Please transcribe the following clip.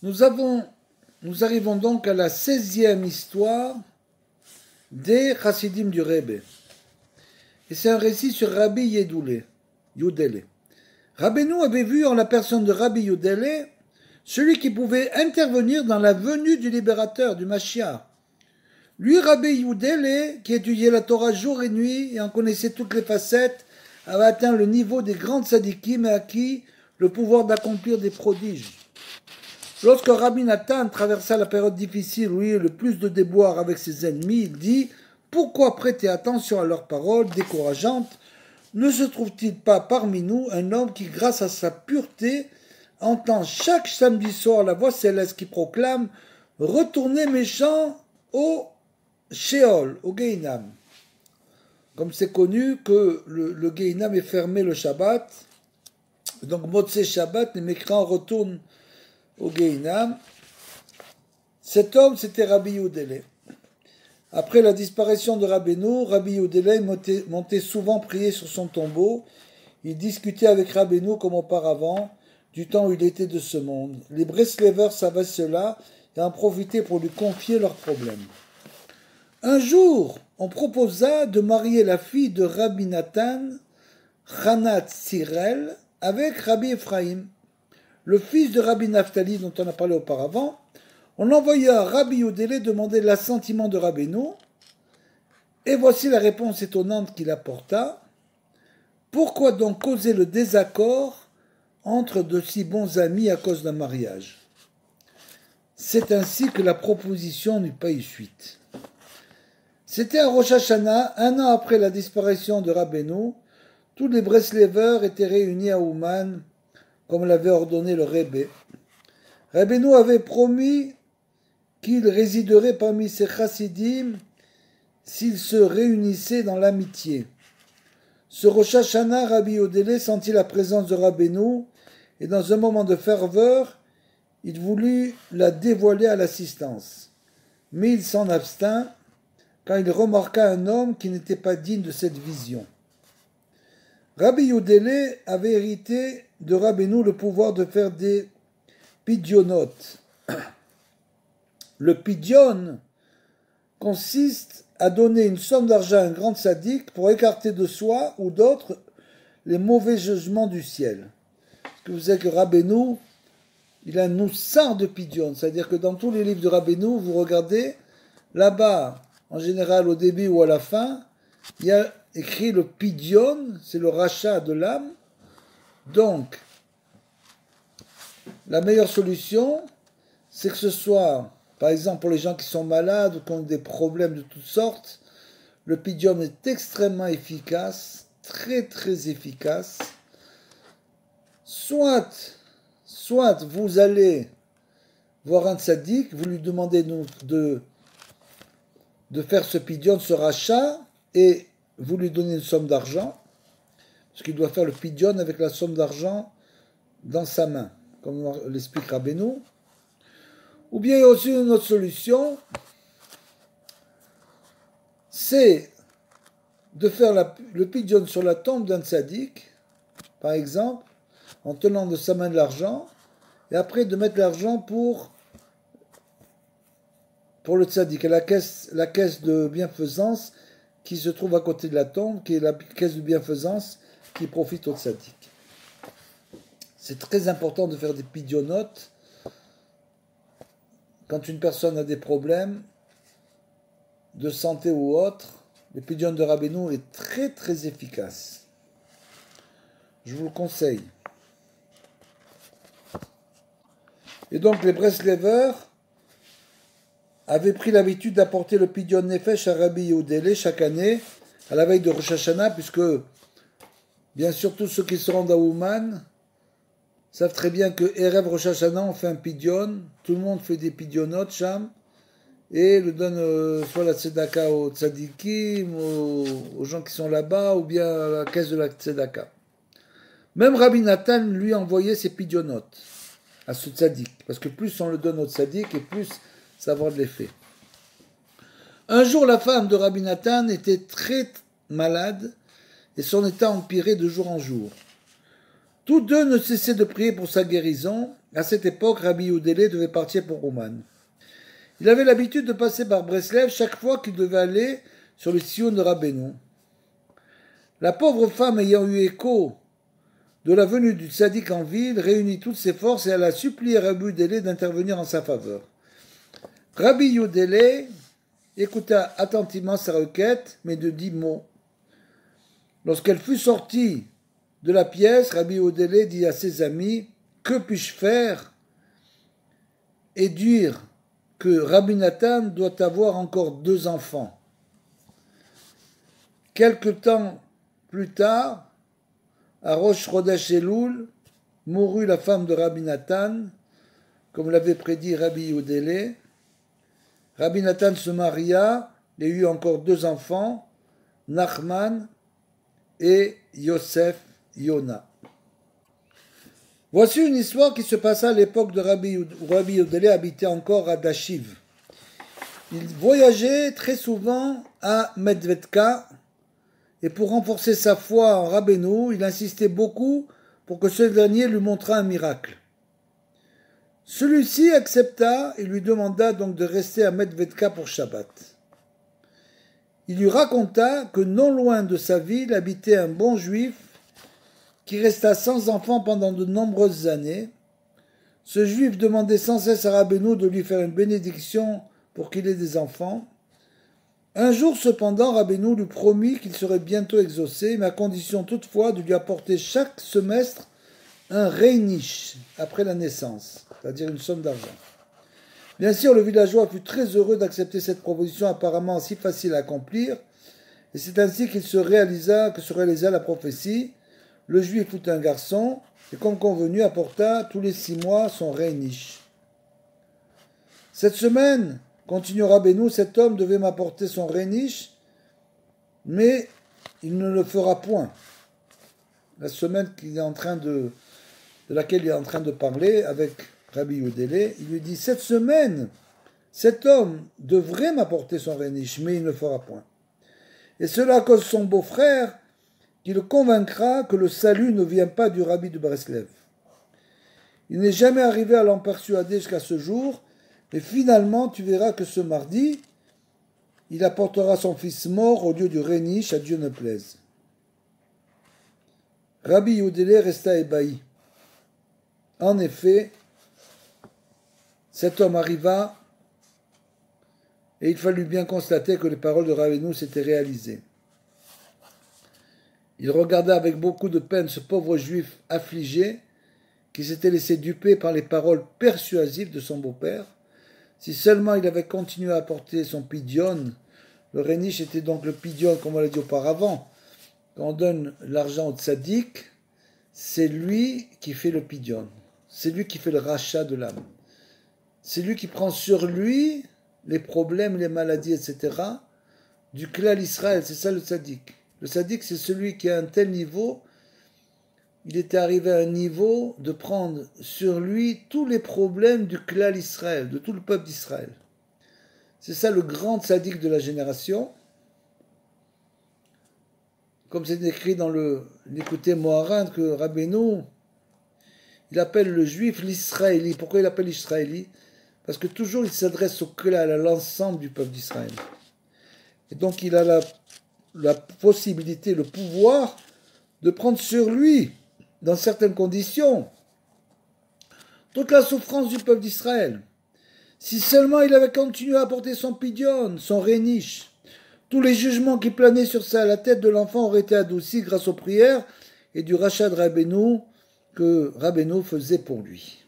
Nous arrivons donc à la 16e histoire des Chassidim du Rebbe. Et c'est un récit sur Rabbi Yudele. Rabbeinu avait vu en la personne de Rabbi Yudele celui qui pouvait intervenir dans la venue du libérateur, du Mashiach. Lui, Rabbi Yudele, qui étudiait la Torah jour et nuit et en connaissait toutes les facettes, avait atteint le niveau des grands tzadikim et acquis le pouvoir d'accomplir des prodiges. Lorsque Rabbi Nathan traversa la période difficile où il y eut le plus de déboires avec ses ennemis, il dit « Pourquoi prêter attention à leurs paroles décourageantes? Ne se trouve-t-il pas parmi nous un homme qui, grâce à sa pureté, entend chaque samedi soir la voix céleste qui proclame « Retournez méchants au Sheol, au Gehinam ». Comme c'est connu que le Gehinam est fermé le Shabbat, donc Motzei Shabbat, les mécréants retournent au Gehinam. Cet homme, c'était Rabbi Yudele. Après la disparition de Rabbeinu, Rabbi Yudele montait souvent prier sur son tombeau. Il discutait avec Rabbeinu comme auparavant, du temps où il était de ce monde. Les Breslevers savaient cela et en profitaient pour lui confier leurs problèmes. Un jour, on proposa de marier la fille de Rabbi Nathan, Chanat Sirel, avec Rabbi Ephraim, le fils de Rabbi Naphtali dont on a parlé auparavant. On envoya Rabbi Yudele demander l'assentiment de Rabbeinu, et voici la réponse étonnante qu'il apporta. Pourquoi donc causer le désaccord entre de si bons amis à cause d'un mariage? C'est ainsi que la proposition n'eut pas eu suite. C'était à Rosh Hashanah, un an après la disparition de Rabbeinu. Tous les Breslevers étaient réunis à Ouman, comme l'avait ordonné le Rebbe. Rabbeinu avait promis qu'il résiderait parmi ses chassidim s'ils se réunissaient dans l'amitié. Ce Rosh Hashanah, Rabbi Yudele sentit la présence de Rabbeinu et dans un moment de ferveur, il voulut la dévoiler à l'assistance. Mais il s'en abstint quand il remarqua un homme qui n'était pas digne de cette vision. Rabbi Yudele avait hérité de Rabbeinu le pouvoir de faire des pidionotes. Le pidion consiste à donner une somme d'argent à un grand sadique pour écarter de soi ou d'autres les mauvais jugements du ciel. Ce que vous savez que Rabbeinu, il a un noussard de pidion, c'est-à-dire que dans tous les livres de Rabbeinu, vous regardez, là-bas, en général au début ou à la fin, il y a écrit le pidion, c'est le rachat de l'âme. Donc, la meilleure solution, c'est que ce soit, par exemple, pour les gens qui sont malades ou qui ont des problèmes de toutes sortes, le pidion est extrêmement efficace, très très efficace. Soit vous allez voir un tzaddik, vous lui demandez de faire ce pidion, ce rachat, et vous lui donnez une somme d'argent, parce qu'il doit faire le pidion avec la somme d'argent dans sa main, comme l'explique Rabbeinu. Ou bien il y a aussi une autre solution, c'est de faire le pidion sur la tombe d'un tzaddik, par exemple, en tenant de sa main de l'argent, et après de mettre l'argent pour le tzaddik, la caisse de bienfaisance qui se trouve à côté de la tombe, qui est la caisse de bienfaisance qui profite au tzaddik. C'est très important de faire des pidionotes quand une personne a des problèmes de santé ou autre. Le pidion de Rabbeinu est très très efficace. Je vous le conseille. Et donc les Breslevers avaient pris l'habitude d'apporter le pidion nefesh à Rabbi Yudele chaque année, à la veille de Rosh Hashanah, puisque bien sûr tous ceux qui se rendent à Ouman savent très bien que Erev Rosh Hashanah on fait un pidion, tout le monde fait des pidionotes, Sham, et le donne soit la tzedaka aux tzadikim, aux gens qui sont là-bas, ou bien à la caisse de la tzedaka. Même Rabbi Nathan lui envoyait ses pidionotes à ce tzadik, parce que plus on le donne au tzadik, et plus ça va avoir de l'effet. Un jour, la femme de Rabbi Nathan était très malade, et son état empirait de jour en jour. Tous deux ne cessaient de prier pour sa guérison, À cette époque, Rabbi Yehoudélé devait partir pour Ouman. Il avait l'habitude de passer par Breslev chaque fois qu'il devait aller sur le Sion de Rabbeinu. La pauvre femme ayant eu écho de la venue du tzaddik en ville réunit toutes ses forces et elle a supplié Rabbi Yehoudélé d'intervenir en sa faveur. Rabbi Yehoudélé écouta attentivement sa requête, mais de 10 mots. Lorsqu'elle fut sortie de la pièce, Rabbi Yehoudélé dit à ses amis « Que puis-je faire ?» et dire que Rabbi Nathan doit avoir encore 2 enfants. Quelque temps plus tard, à Rosh Chodesh Elul, mourut la femme de Rabbi Nathan, comme l'avait prédit Rabbi Yehoudélé. Rabbi Nathan se maria et eut encore 2 enfants, Nachman et Yosef Yona. Voici une histoire qui se passa à l'époque de Rabbi Yehoudélé habitait encore à Dashiv. Il voyageait très souvent à Medvedka et pour renforcer sa foi en Rabbeinu, il insistait beaucoup pour que ce dernier lui montrât un miracle. Celui-ci accepta et lui demanda donc de rester à Medvedka pour Shabbat. Il lui raconta que non loin de sa ville habitait un bon juif qui resta sans enfant pendant de nombreuses années. Ce juif demandait sans cesse à Rabbeinu de lui faire une bénédiction pour qu'il ait des enfants. Un jour cependant, Rabbeinu lui promit qu'il serait bientôt exaucé, mais à condition toutefois de lui apporter chaque semestre un reinish après la naissance, c'est-à-dire une somme d'argent. Bien sûr, le villageois fut très heureux d'accepter cette proposition apparemment si facile à accomplir, et c'est ainsi que se réalisa la prophétie. Le juif fut un garçon, et comme convenu, apporta tous les 6 mois son reinish. Cette semaine, continua Rabbeinu, cet homme devait m'apporter son reinish, mais il ne le fera point. La semaine de laquelle il est en train de parler avec Rabbi Yehoudélé, il lui dit, cette semaine, cet homme devrait m'apporter son reinish, mais il ne le fera point. Et cela à cause de son beau-frère, qui le convaincra que le salut ne vient pas du rabbi de Breslev. Il n'est jamais arrivé à l'en persuader jusqu'à ce jour, mais finalement tu verras que ce mardi, il apportera son fils mort au lieu du reinish, à Dieu ne plaise. Rabbi Yehoudélé resta ébahi. En effet, cet homme arriva et il fallut bien constater que les paroles de Rabbeinu s'étaient réalisées. Il regarda avec beaucoup de peine ce pauvre juif affligé qui s'était laissé duper par les paroles persuasives de son beau-père. Si seulement il avait continué à apporter son pidion, le reinish était donc le pidion, comme on l'a dit auparavant. Quand on donne l'argent au tzaddik, c'est lui qui fait le pidion. C'est lui qui fait le rachat de l'âme. C'est lui qui prend sur lui les problèmes, les maladies, etc. du klal Israël. C'est ça le tzaddik. Le tzaddik, c'est celui qui a un tel niveau, il était arrivé à un niveau de prendre sur lui tous les problèmes du klal Israël, de tout le peuple d'Israël. C'est ça le grand tzaddik de la génération. Comme c'est écrit dans l'écouté Moharan, que Rabbeinu, il appelle le juif l'Israéli. Pourquoi il appelle l'Israéli? Parce que toujours il s'adresse au klal, à l'ensemble du peuple d'Israël. Et donc il a la possibilité, le pouvoir de prendre sur lui, dans certaines conditions, toute la souffrance du peuple d'Israël. Si seulement il avait continué à apporter son pidion, son reinish, tous les jugements qui planaient sur la tête de l'enfant auraient été adoucis grâce aux prières et du rachat de Rabbeinu que Rabbeinu faisait pour lui.